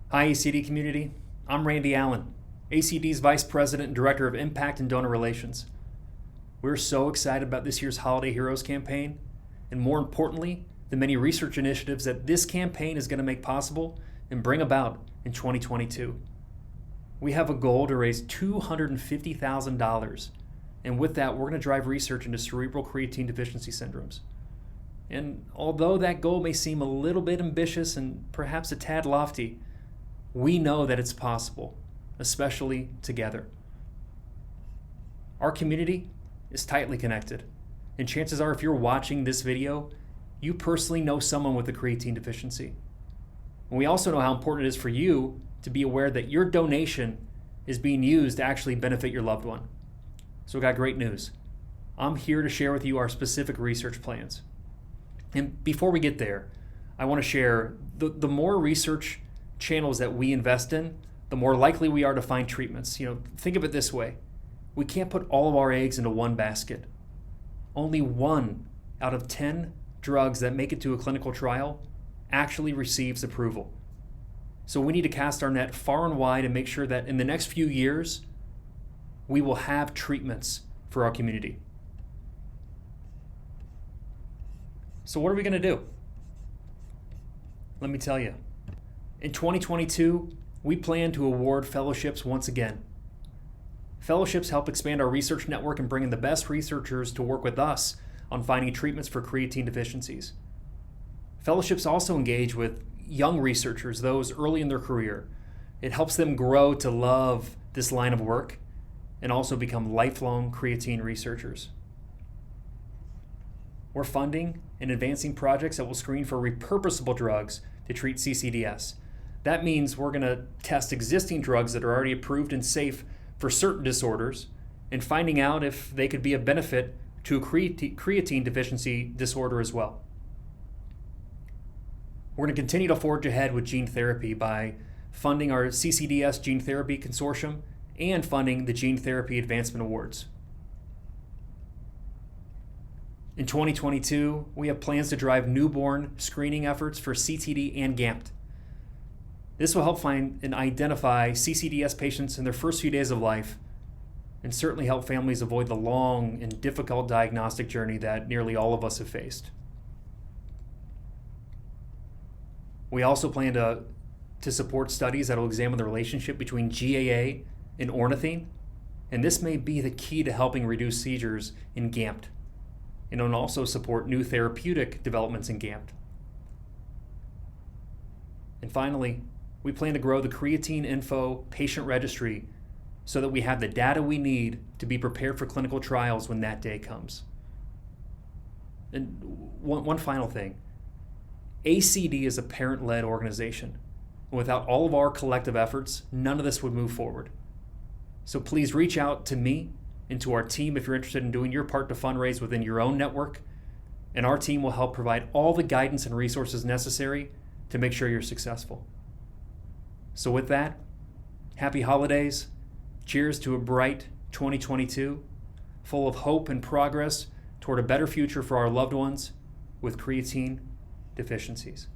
Hi, ACD community. I'm Randy Allen, ACD's Vice President and Director of Impact and Donor Relations. We're so excited about this year's Holiday Heroes campaign, and more importantly, the many research initiatives that this campaign is going to make possible and bring about in 2022. We have a goal to raise $250,000, and with that, we're going to drive research into cerebral creatine deficiency syndromes. And although that goal may seem a little bit ambitious and perhaps a tad lofty, we know that it's possible, especially together. Our community is tightly connected, and chances are if you're watching this video, you personally know someone with a creatine deficiency. And we also know how important it is for you to be aware that your donation is being used to actually benefit your loved one. So we got great news. I'm here to share with you our specific research plans. And before we get there, I want to share the more research channels that we invest in, the more likely we are to find treatments. Think of it this way. We can't put all of our eggs into one basket. Only 1 out of 10 drugs that make it to a clinical trial actually receives approval. So we need to cast our net far and wide and make sure that in the next few years, we will have treatments for our community. So what are we going to do? Let me tell you. In 2022, we plan to award fellowships once again. Fellowships help expand our research network and bring in the best researchers to work with us on finding treatments for creatine deficiencies. Fellowships also engage with young researchers, those early in their career. It helps them grow to love this line of work and also become lifelong creatine researchers. We're funding and advancing projects that will screen for repurposable drugs to treat CCDS. That means we're going to test existing drugs that are already approved and safe for certain disorders and finding out if they could be a benefit to a creatine deficiency disorder as well. We're going to continue to forge ahead with gene therapy by funding our CCDS Gene Therapy Consortium and funding the Gene Therapy Advancement Awards. In 2022, we have plans to drive newborn screening efforts for CTD and GAMT. This will help find and identify CCDS patients in their first few days of life and certainly help families avoid the long and difficult diagnostic journey that nearly all of us have faced. We also plan to support studies that will examine the relationship between GAA and ornithine, and this may be the key to helping reduce seizures in GAMT, and it'll also support new therapeutic developments in GAMT. And finally, we plan to grow the Creatine Info patient registry so that we have the data we need to be prepared for clinical trials when that day comes. And one final thing. ACD is a parent-led organization. Without all of our collective efforts, none of this would move forward. So please reach out to me and to our team if you're interested in doing your part to fundraise within your own network, and our team will help provide all the guidance and resources necessary to make sure you're successful. So with that, happy holidays. Cheers to a bright 2022, full of hope and progress toward a better future for our loved ones with creatine deficiencies.